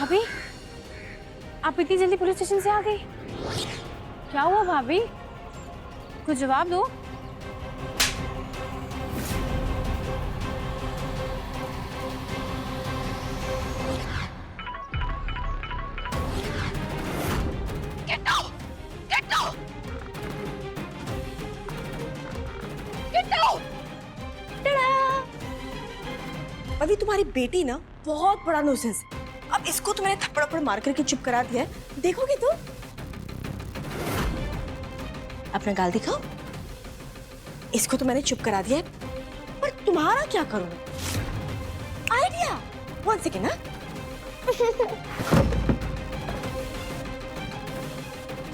भाभी, आप इतनी जल्दी पुलिस स्टेशन से आ गई? क्या हुआ भाभी? कुछ जवाब दो। Get down! Get down! Get down! अभी तुम्हारी बेटी ना बहुत बड़ा न्यूसेंस है। अब इसको तो मैंने थप्पड़ मार करके चुप करा दिया है। देखोगे तुम? अपना गाल दिखाओ। इसको तो मैंने चुप करा दिया है, पर तुम्हारा क्या करूं? आइडिया। 1 सेकेंड ना।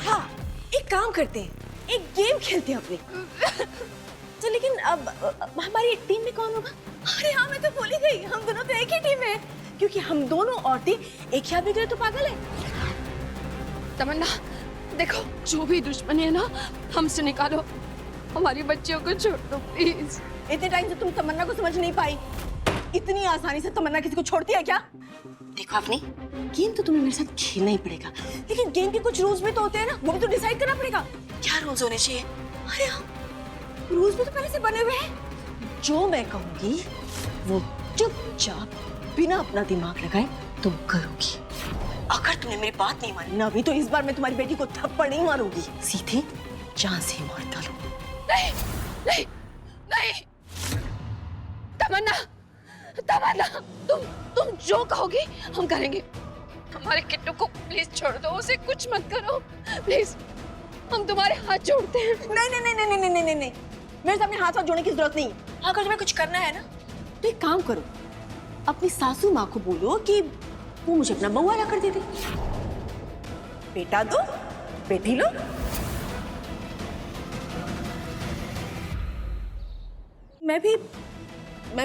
हाँ, एक काम करते हैं, एक गेम खेलते हैं अपनी। तो लेकिन अब हमारी टीम में कौन होगा? अरे हाँ, मैं तो भूल ही गई, हम दोनों तो एक ही टीम में, क्योंकि हम दोनों औरतें एक ही आदमी के लिए तो पागल है। तमन्ना, देखो, जो भी दुश्मनी है ना, हमसे निकालो। हमारी बच्चियों को छोड़ दो प्लीज। इतने टाइम से तुम तमन्ना को समझ नहीं पाई। इतनी आसानी से तमन्ना किसी को छोड़ती है क्या? देखो अपनी, गेम तो तुम्हें मेरे साथ खेलना ही पड़ेगा, लेकिन गेम के कुछ रूल्स भी तो होते हैं ना, वो भी तो डिसाइड करना पड़ेगा। क्या रूल्स होने चाहिए? अरे हाँ, रूल्स भी तो पहले से बने हुए हैं। जो मैं कहूंगी वो चुपचाप बिना अपना दिमाग लगाए तुम करोगी। अगर तुमने मेरी बात नहीं मानी ना अभी, तो इस बार मैं तुम्हारी बेटी को थप्पड़ नहीं मारूंगी, सीधे जान से मार डालूं। नहीं, नहीं, नहीं। तमन्ना, तमन्ना, तुम जो कहोगी हम करेंगे। हमारे किट्टू को प्लीज छोड़ दो, उसे कुछ मत करो प्लीज। हम तुम्हारे हाथ जोड़ते हैं। नहीं नहीं नहीं नहीं नहीं नहीं नहीं नहीं, मेरे सामने हाथ जोड़ने की जरूरत नहीं। अगर तुम्हें कुछ करना है ना, तो एक काम करो, अपनी सासू माँ को बोलो कि वो मुझे अपना बउआ ला कर दे दे। बेटा दो, बेटी लो। मैं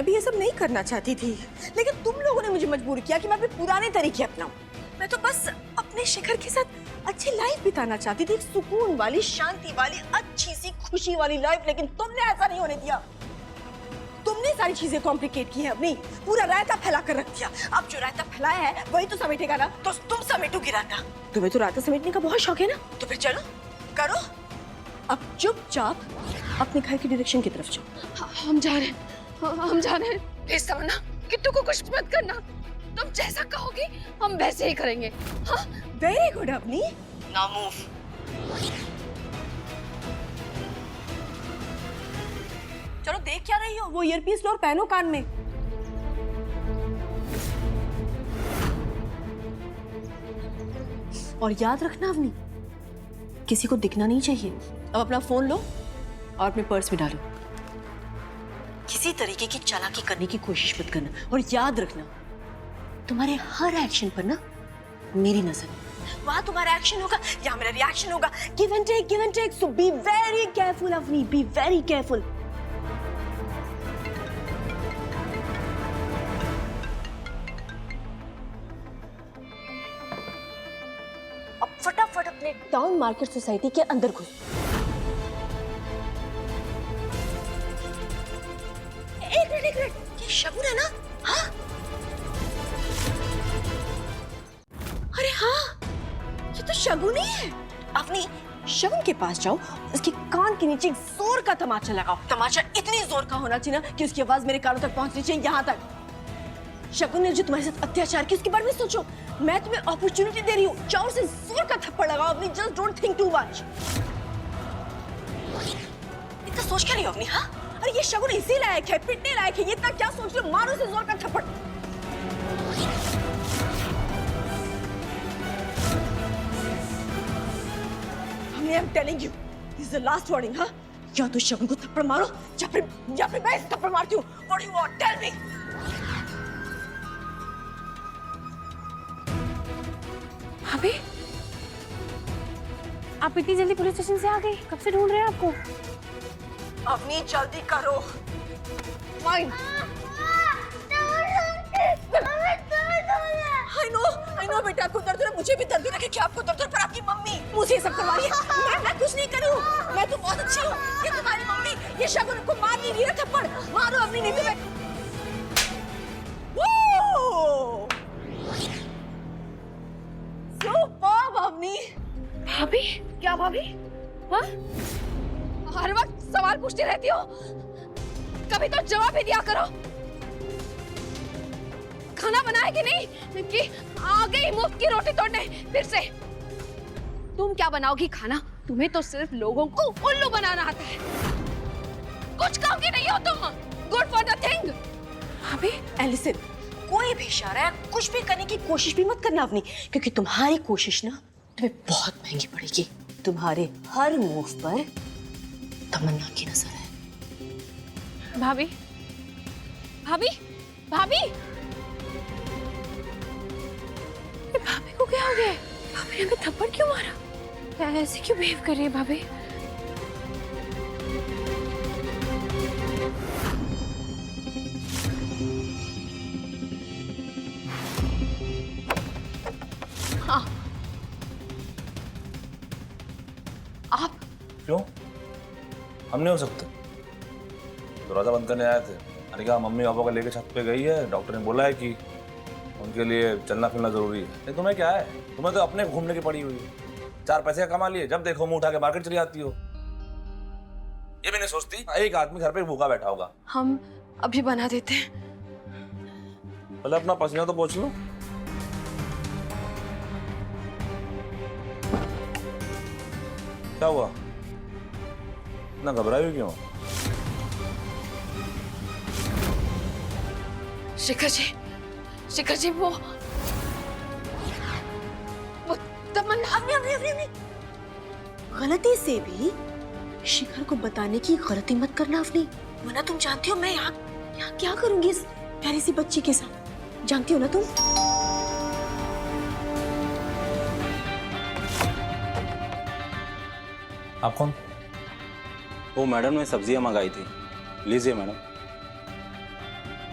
भी ये सब नहीं करना चाहती थी, लेकिन तुम लोगों ने मुझे मजबूर किया कि मैं अपने पुराने तरीके अपनाऊं। मैं तो बस अपने शिखर के साथ अच्छी लाइफ बिताना चाहती थी, एक सुकून वाली, शांति वाली, अच्छी सी खुशी वाली लाइफ, लेकिन तुमने ऐसा नहीं होने दिया। तुमने सारी चीजें कॉम्प्लिकेट की है, अपनी पूरा रायता फैला कर रख दिया। अब जो रायता फैलाया है वही तो समेटेगा ना, तो तुम समेटोगी रायता। तुम्हें तो रायता समेटने का बहुत शौक है ना, तो फिर चलो करो। अब चुपचाप अपने घर की डायरेक्शन की तरफ जाओ। हम जा रहे हैं, हम जा रहे हैं। प्लीज तमन्ना, किट्टू को कुछ मत करना। तुम जैसा कहोगी हम वैसे ही करेंगे। हाँ, वेरी गुड अपनी। Now move. चलो, देख क्या रही हो? वो ईयरपीस लो और पहनो कान में। और याद रखना अवनी, किसी को दिखना नहीं चाहिए। अब अपना फोन लो और अपने पर्स में डालो। किसी तरीके की चालाकी करने की कोशिश मत करना, और याद रखना, तुम्हारे हर एक्शन पर ना मेरी नजर है। वहां तुम्हारा एक्शन होगा, यहाँ मेरा रिएक्शन होगा। Give and take, give and take. So be very careful Avni, be very careful. अब फटाफट अपने टाउन मार्केट सोसाइटी के अंदर घुस। एक मिनट, ये शगुन है ना? हाँ, अरे हाँ, ये तो शगुन ही है। अपनी शगुन के पास जाओ, उसके कान के नीचे जोर का तमाचा लगाओ। तमाचा इतनी जोर का होना चाहिए ना कि उसकी आवाज मेरे कानों तक पहुंचनी चाहिए, यहाँ तक। शगुन ने जो तुम्हारे साथ अत्याचार किया उसके बारे में सोचो। मैं तुम्हें अपॉर्चुनिटी दे रही हूँ, जाओ उसे जोर का थप्पड़ लगाओ। अपनी just don't think too much. इतना सोच क्या रही हो अपनी? हाँ, अरे ये शगुन इसी लायक है, पिटने लायक है। ये इतना क्या सोच रहे हो? मारो उसे जोर का थप्पड़। I am telling you, this is the last warning, हाँ? या तो शगुन को थप्पड़ मारो, या फिर मैं इसे थप्पड़ मारती हूँ। What do you want? Tell me. भाभी, आप इतनी जल्दी पुलिस स्टेशन से आ गई? कब से ढूंढ रहे हैं आपको। अवनी, जल्दी करो। Fine. I know बेटा, आपको दर्द हो रहा है, मुझे भी दर्द हो रहा है कि आपको दर्द हो रहा है, पर आपकी मम्मी मुझे ये सब करवा रही है। मैं कुछ नहीं करूँ, मैं तो बहुत अच्छी हूँ। ये तुम्हारी मम्मी, ये शगुन को मार नहीं रही है थप्पड़। मारो अवनी, नहीं तो मैं अब अवनी। भाभी? क्या भाभी? हाँ? हर वक्त सवाल पूछती रहती हो, कभी तो जवाब भी दिया करो। खाना बनाया कि नहीं कि आ गई मुफ्त की रोटी तोड़ने फिर से? तुम क्या बनाओगी खाना? तुम्हें तो सिर्फ लोगों को उल्लू बनाना आता है। कुछ काम की नहीं हो तुम। Good for nothing. भाभी एलिसन, कोई भी इशारा कुछ भी करने की कोशिश भी मत करना अवनी, क्योंकि तुम्हारी कोशिश ना तुम्हें बहुत महंगी पड़ेगी। तुम्हारे हर मूव पर तमन्ना की नजर है। भाभी, भाभी, भाभी, भाभी को क्या हो गया? भाभी ने हमें थप्पड़ क्यों मारा? ऐसे क्यों बिहेव कर रही है भाभी? हाँ, आप क्यों? हम नहीं हो सकते? दरवाजा बंद करने आए थे, मैंने कहा मम्मी पापा को लेकर छत पे गई है, डॉक्टर ने बोला है कि उनके लिए चलना फिरना जरूरी है। नहीं तुम्हें क्या है? तुम्हें तो अपने घूमने की पड़ी हुई है। 4 पैसे कमा लिए, जब देखो मुंह उठा के मार्केट चली जाती हो। ये भी नहीं सोचती एक आदमी घर पे भूखा बैठा होगा। हम अभी बना देते हैं। पहले अपना पसीना तो पोंछ लो। क्या हुआ? इतना घबराई हुई क्यों? शिखर जी वो तमन्ना। अवनी, गलती से भी शिखर को बताने की गलती मत करना अवनी, वरना तुम जानती हो मैं यहाँ क्या करूंगी इस प्यारी सी बच्ची के साथ, जानती हो ना तुम। आप कौन? वो मैडम ने सब्जियां मंगाई थी, लीजिए मैडम।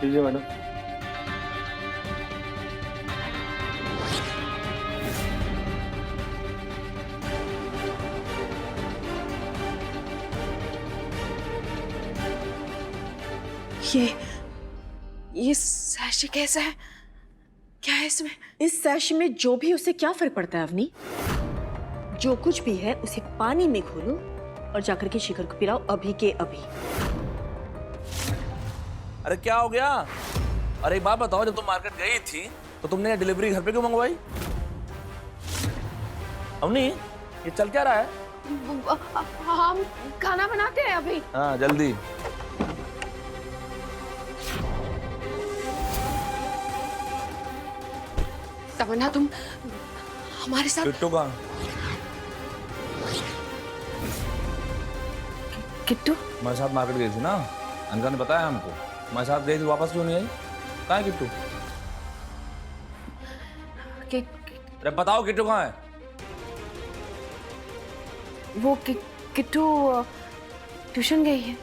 लीजिए मैडम। ये सैशे कैसा है? क्या है इसमें? इस सैश में जो भी, उससे क्या फर्क पड़ता है अवनी? जो कुछ भी है उसे पानी में घोलो और जाकर के शिखर को पिलाओ अभी के अभी। अरे क्या हो गया? अरे एक बात बताओ, जब तुम मार्केट गई थी तो तुमने डिलीवरी घर पे क्यों मंगवाई? अवनी ये चल क्या रहा है? हम खाना बनाते हैं अभी। हाँ जल्दी। तमन्ना तुम हमारे साथ। किट्टू कहाँ? किट्टू? हमारे साथ मार्केट गई थी ना, अनका ने बताया हमको। हमारे साथ गई थी, वापस क्यों नहीं आई? कहाँ है किट्टू? अरे बताओ किट्टू कहाँ है? वो किट्टू ट्यूशन गई है।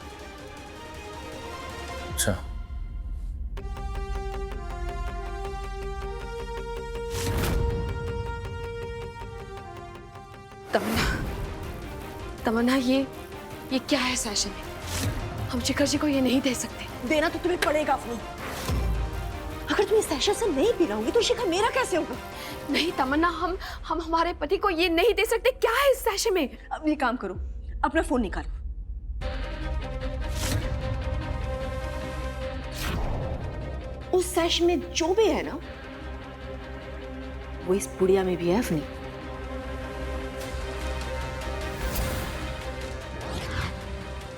अच्छा। तमन्ना ये क्या है सैशन में? हम शिखर जी को ये नहीं दे सकते। देना तो तुम्हें पड़ेगा अवनी। अगर तुम इस सैशे से नहीं पिलाओगी तो शिखर मेरा कैसे होगा? नहीं तमन्ना, हम हमारे पति को ये नहीं दे सकते। क्या है इस सैशे में? अब ये काम करो, अपना फोन निकालो। उस सैश में जो भी है ना, वो इस पुड़िया में भी है अवनी।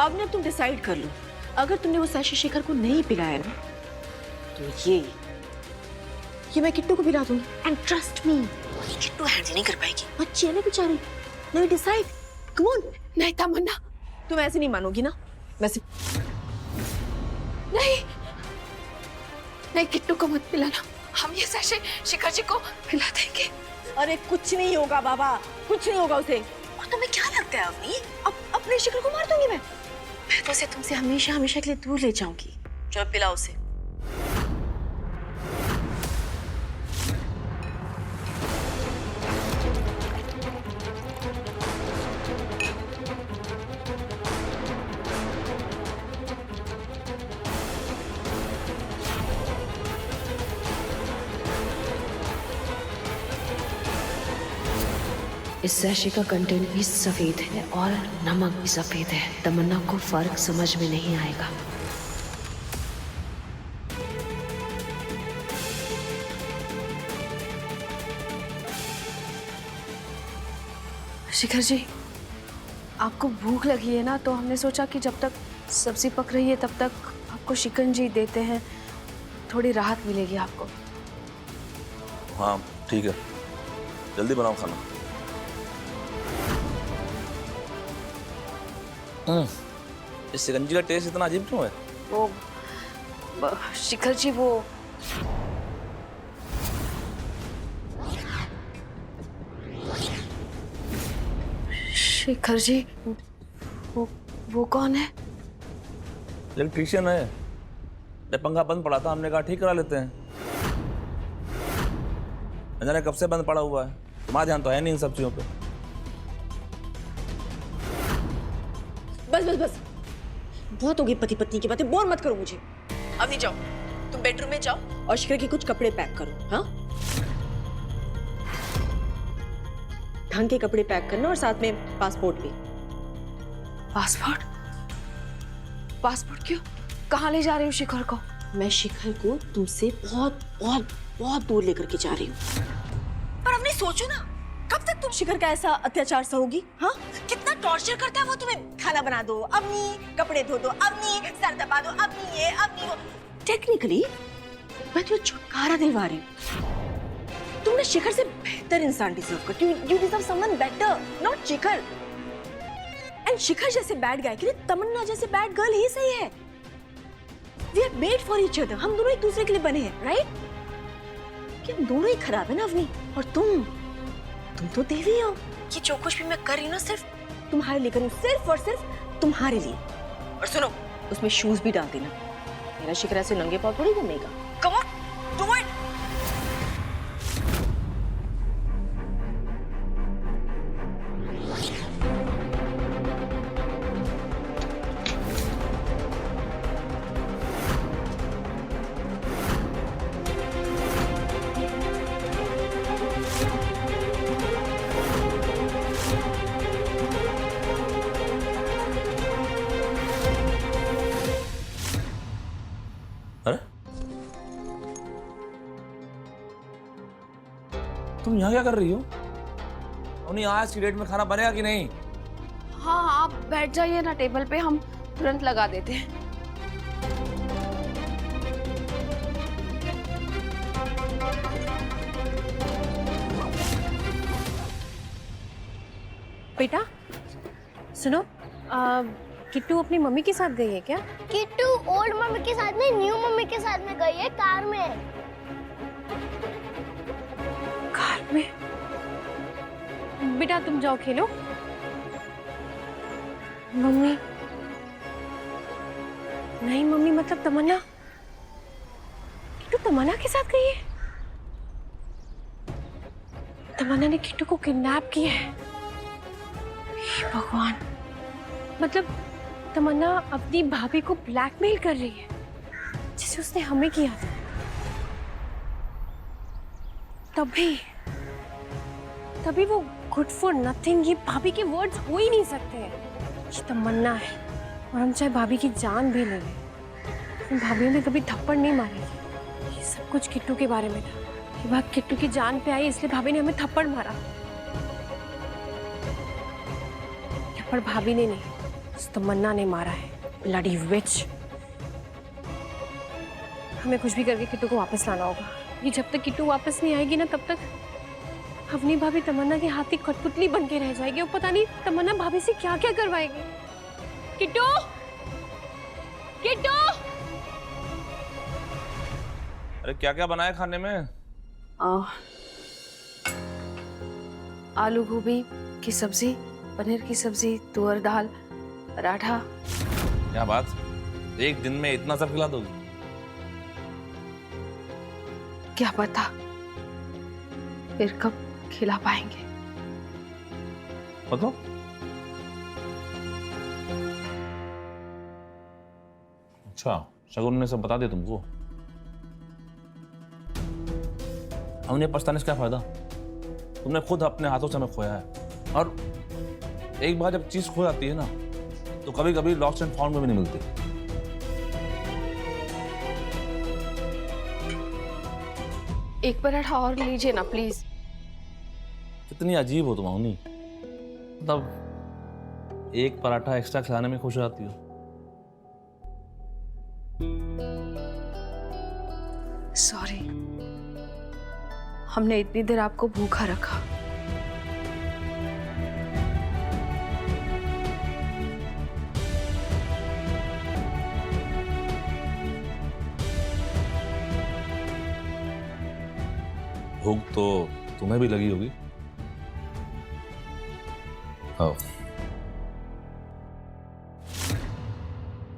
अब ना तुम डिसाइड कर लो, अगर तुमने वो सैशे शिखर को नहीं पिलाया ना, तो ये मैं किट्टू को पिला दूंगी। And trust me, Kittu handle नहीं कर पाएगी। बच्ची है ना बेचारी। नहीं डिसाइड, कम ऑन। नहीं तमन्ना, तुम ऐसे नहीं मानोगी ना? वैसे नहीं किट्टू को मत पिलाना। हम ये सैशे शिखर जी को पिला देंगे। अरे कुछ नहीं होगा बाबा, कुछ नहीं होगा उसे। और तुम्हें क्या लगता है अवनी, अब अपने शिखर को मार दूंगी मैं तो उसे तुमसे हमेशा हमेशा के लिए दूर ले जाऊंगी। चलो पिलाओ उसे। इस सैशे का कंटेंट भी सफेद है और नमक भी सफेद है। तमन्ना को फर्क समझ में नहीं आएगा। शिखर जी, आपको भूख लगी है ना, तो हमने सोचा कि जब तक सब्जी पक रही है तब तक आपको शिकंजी देते हैं, थोड़ी राहत मिलेगी आपको। हाँ ठीक है, जल्दी बनाओ खाना। इस शिकंजी का टेस्ट इतना अजीब क्यों है? वो शिखर जी, वो शिखर जी, वो कौन है? इलेक्ट्रीशियन है। जब पंखा बंद पड़ा था हमने कहा ठीक करा लेते हैं। न जाने कब से बंद पड़ा हुआ है, तुम्हारा ध्यान तो है नहीं इन सब चीजों पे। बस बस बस, बहुत हो गई पति पत्नी की बातें, बोर मत करो मुझे। अब नहीं जाओ, तुम बेडरूम में जाओ और शिखर के कुछ कपड़े पैक करो। हाँ, ढंग के कपड़े पैक करना और साथ में पासपोर्ट भी। पासपोर्ट? पासपोर्ट क्यों? कहाँ ले जा रहे हो शिखर को? मैं शिखर को तुमसे बहुत बहुत बहुत दूर लेकर के जा रही हूँ। पर अब नहीं सोचो ना, कब तक तुम शिखर का ऐसा अत्याचार सहोगी? हाँ, कितना टॉर्चर करता है वो तुम्हें। खाना बना दो, अब नहीं, कपड़े धो दो, अब नहीं, सर दबा दो, अब नहीं ये, अब नहीं वो। टेक्निकली मैं तुम्हें छुटकारा दिलवा रही हूँ। तुमने शिखर से बेहतर इंसान डिजर्व करती हो। You deserve someone better, not Shikhar. And Shikhar जैसे बैड गाय के लिए तमन्ना जैसे बैड गर्ल ही सही है। We are made for each other. हम दोनों एक दूसरे के लिए बने हैं, राइट? कि हम दोनों ही खराब है ना अवनी, और तुम तो देवी हो। कि जो कुछ भी मैं कर रही हूँ ना, सिर्फ तुम्हारे लिए कर रही हूँ, सिर्फ और सिर्फ तुम्हारे लिए। और सुनो, उसमें शूज भी डाल देना। मेरा शिखर ऐसे नंगे पाँव थोड़ी घूमेगा। Come on, do it. अरे तुम यहाँ क्या कर रही हो? उन्हीं आज की डेट में खाना बनेगा कि नहीं? हाँ, आप बैठ जाइए ना टेबल पे, हम तुरंत लगा देते हैं। बेटा सुनो, किट्टू अपनी मम्मी के साथ गई है क्या? किट्टू ओल्ड मम्मी के साथ नहीं, न्यू मम्मी के साथ में गई है, कार में। कार में? बेटा तुम जाओ खेलो। मम्मी नहीं, मम्मी मतलब तमन्ना। किट्टू तमन्ना के साथ गई है? तमन्ना ने किट्टू को किडनैप किया है। हे भगवान, मतलब तमन्ना अपनी भाभी को ब्लैकमेल कर रही है, जैसे उसने हमें किया था। तभी वो गुड फॉर नथिंग, ये भाभी के वर्ड्स हो ही नहीं सकते हैं। ये तमन्ना है, और हम चाहे भाभी की जान भी ले लें, भाभी ने कभी थप्पड़ नहीं मारेगी। ये सब कुछ किट्टू के बारे में था। ये बात किट्टू की जान पे आई, इसलिए भाभी ने हमें थप्पड़ मारा। थप्पड़ भाभी ने नहीं, तमन्ना ने मारा है। ब्लडी विच। हमें कुछ भी करके किट्टू को वापस लाना होगा। ये जब तक किट्टू वापस नहीं आएगी ना, तब तक अपनी भाभी तमन्ना के हाथ की कठपुतली बन के रह जाएगी, और पता नहीं तमन्ना भाभी से क्या क्या करवाएगी। किट्टू, किट्टू! अरे क्या क्या बनाया खाने में? आलू गोभी की सब्जी, पनीर की सब्जी, तुअर दाल, पराठा। क्या बात, एक दिन में इतना सब खिला दोगी? क्या पता फिर कब खिला पाएंगे। बताओ। अच्छा, शगुन ने सब बता दिया तुमको? हमने पछताने से क्या फायदा? तुमने खुद अपने हाथों से हमें खोया है, और एक बार जब चीज खो जाती है ना तो कभी कभी लॉस्ट एंड फाउंड में भी नहीं मिलती। एक पराठा और लीजिए ना प्लीज। कितनी अजीब हो तुम अवनी, मतलब एक पराठा एक्स्ट्रा खिलाने में खुश हो जाती हो। सॉरी, हमने इतनी देर आपको भूखा रखा। भूख तो तुम्हें भी लगी होगी। आओ।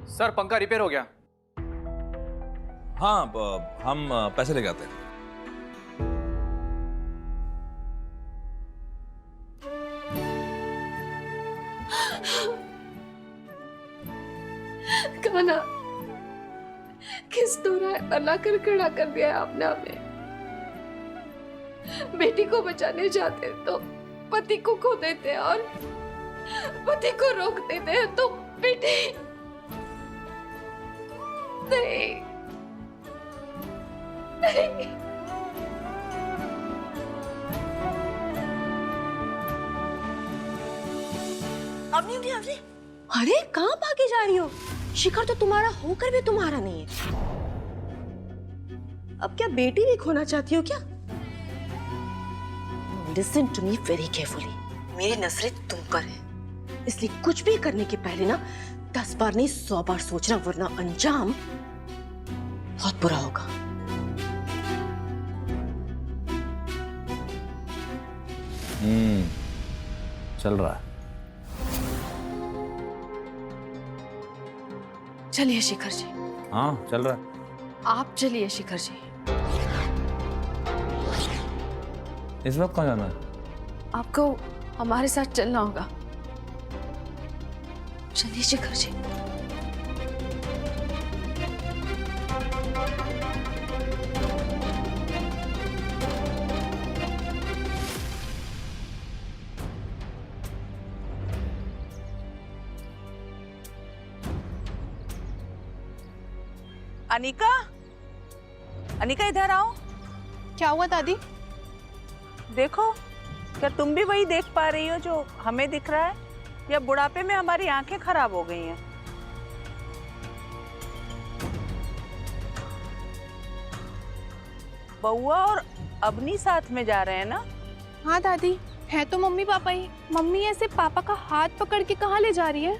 सर पंखा रिपेयर हो गया। हाँ, हम पैसे लेके आते हैं। कान्हा, किस तरह बना कर खड़ा कर दिया है आपने हमें। बेटी को बचाने जाते तो पति को खो देते हैं, और पति को रोक देते हैं तो बेटी नहीं, नहीं। अवनी अवनी अवनी, अरे कहाँ भागे जा रही हो? शिखर तो तुम्हारा होकर भी तुम्हारा नहीं है। अब क्या बेटी भी खोना चाहती हो क्या? Listen to me very carefully. मेरी नजरें तुम पर है, इसलिए कुछ भी करने के पहले ना 10 बार नहीं 100 बार सोचना, वरना अंजाम बहुत बुरा होगा। चल रहा है। चलिए शिखर जी। हाँ चल रहा है। आप चलिए शिखर जी। इस वक्त कहाँ जाना है? आपको हमारे साथ चलना होगा। चलिए शिखर जी। अनिका, अनिका इधर आओ। क्या हुआ दादी? देखो, क्या तुम भी वही देख पा रही हो जो हमें दिख रहा है, या बुढ़ापे में हमारी आंखें खराब हो गई हैं? बउआ और अबनी साथ में जा रहे हैं ना? हाँ दादी, है तो मम्मी पापा ही। मम्मी ऐसे पापा का हाथ पकड़ के कहाँ ले जा रही है?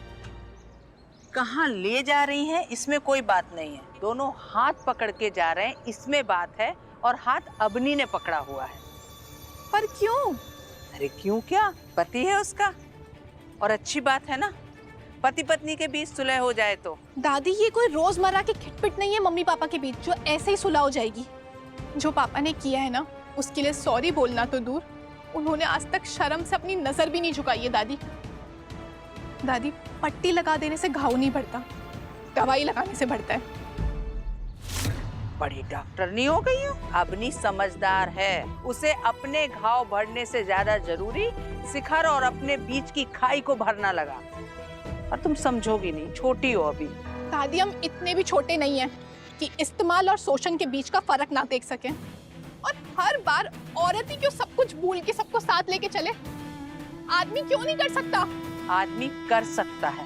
कहाँ ले जा रही हैं इसमें कोई बात नहीं है, दोनों हाथ पकड़ के जा रहे हैं इसमें बात है, और हाथ अबनी ने पकड़ा हुआ है। पर क्यों? अरे क्यों क्या, पति है उसका, और अच्छी बात है ना, पति पत्नी के बीच सुलह हो जाए तो। दादी ये कोई रोजमर्रा की खिटपिट नहीं है मम्मी पापा के बीच जो ऐसे ही सुलह हो जाएगी। जो पापा ने किया है ना उसके लिए सॉरी बोलना तो दूर, उन्होंने आज तक शर्म से अपनी नजर भी नहीं झुकाई है। दादी दादी पट्टी लगा देने से घाव नहीं बढ़ता, दवाई लगाने से बढ़ता है। बड़ी डॉक्टर नहीं हो गई हो। अबनी समझदार है, उसे अपने घाव भरने से ज्यादा जरूरी शिखर और अपने बीच की खाई को भरना लगा, और तुम समझोगी नहीं, छोटी हो अभी। दादी हम इतने भी छोटे नहीं हैं कि इस्तेमाल और शोषण के बीच का फर्क ना देख सकें, और हर बार औरत ही क्यों सब कुछ भूल के सबको साथ लेके चले? आदमी क्यों नहीं कर सकता? आदमी कर सकता है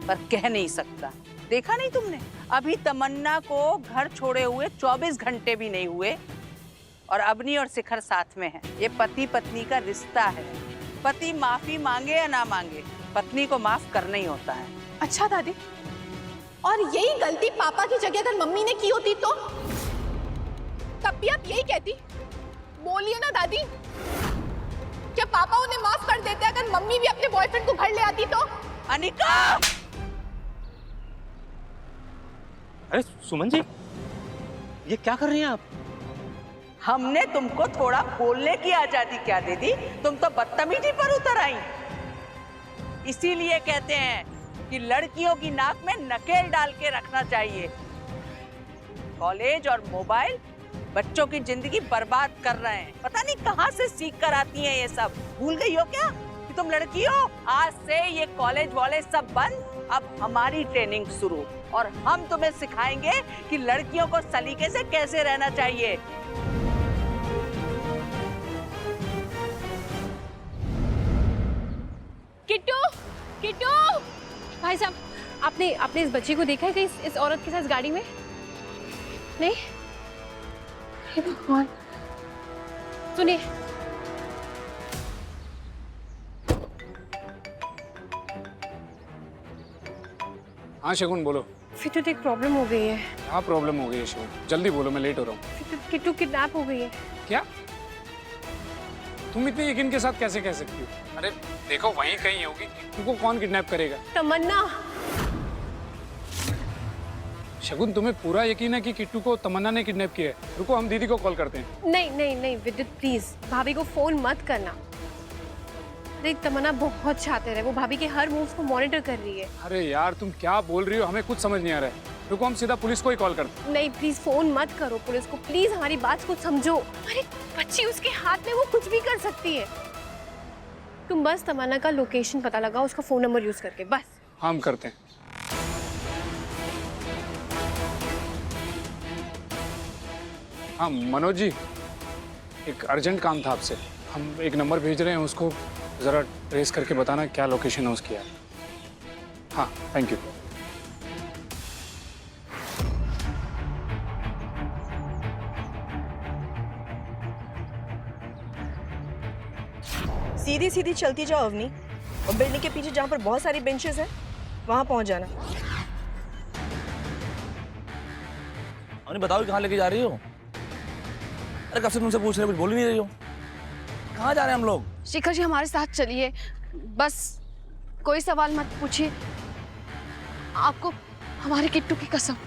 पर कह नहीं सकता। देखा नहीं तुमने, अभी तमन्ना को घर छोड़े हुए 24 घंटे भी नहीं हुए, और अबनी और शिखर साथ में हैं। ये पति पत्नी का रिश्ता है, पति माफी मांगे या ना मांगे, पत्नी को माफ करना ही होता है। अच्छा दादी, और यही गलती पापा की जगह अगर मम्मी ने की होती तो तब भी आप यही कहती? बोलिए ना दादी, क्या पापा उन्हें माफ कर देते अगर मम्मी भी अपने बॉयफ्रेंड को घर ले आती तो? अनिका! अरे सुमन जी, ये क्या कर रही हैं आप? हमने तुमको थोड़ा बोलने की आजादी क्या दे दी? तुम तो बदतमीजी पर उतर आई। इसीलिए कहते हैं कि लड़कियों की नाक में नकेल डाल के रखना चाहिए। कॉलेज और मोबाइल बच्चों की जिंदगी बर्बाद कर रहे हैं। पता नहीं कहाँ से सीख कर आती हैं ये सब। भूल गई हो क्या कि तुम लड़की हो? आज से ये कॉलेज वॉलेज सब बंद, अब हमारी ट्रेनिंग शुरू, और हम तुम्हें सिखाएंगे कि लड़कियों को सलीके से कैसे रहना चाहिए। किट्टू, किट्टू, भाई साहब, आपने आपने इस बच्ची को देखा है कहीं इस औरत के साथ गाड़ी में? नहीं? हे भगवान, सुनिए। हाँ शगुन बोलो। फिर तो एक प्रॉब्लम हो गई है। क्या प्रॉब्लम हो गई है शगुन? जल्दी बोलो, मैं लेट हो रहा हूँ। फिर तो किट्टू किडनैप हो गई है। क्या? तुम इतने यकीन के साथ कैसे कह सकती हो? अरे देखो वहीं कहीं होगी, तुमको कौन किडनैप करेगा? तमन्ना। शगुन तुम्हें पूरा यकीन है कि किट्टू को तमन्ना ने किडनैप किया है? रुको हम दीदी को कॉल करते हैं। नहीं नहीं नहीं विद्युत, प्लीज भाभी को फोन मत करना। अरे तमन्ना बहुत शातिर है, वो भाभी के हर मूव्स को मॉनिटर कर रही है। अरे यार तुम क्या बोल रही हो, हमें कुछ समझ नहीं आ रहा है। रुको हम सीधा पुलिस को ही कॉल करते हैं। नहीं प्लीज फोन मत करो पुलिस को, प्लीज हमारी बात को समझो। अरे बच्ची, उसके हाथ में वो कुछ भी कर सकती है। तुम बस तमन्ना का लोकेशन पता लगाओ उसका फोन नंबर यूज करके, बस। हम करते हैं। हाँ मनोज जी, एक अर्जेंट काम था आपसे। हम एक नंबर भेज रहे हैं, उसको जरा ट्रेस करके बताना क्या लोकेशन है उसकी यार। हाँ थैंक यू। सीधी सीधी चलती जाओ अवनी, और बिल्डिंग के पीछे जहाँ पर बहुत सारी बेंचेस हैं वहाँ पहुँच जाना। अरे बताओ कहाँ लेके जा रही हो? अरे कब से तुमसे पूछ रहे, कुछ बोल ही नहीं रही हो। कहाँ जा रहे हैं हम लोग? शिखर जी हमारे साथ चलिए, बस कोई सवाल मत पूछिए, आपको हमारे किट्टू की कसम।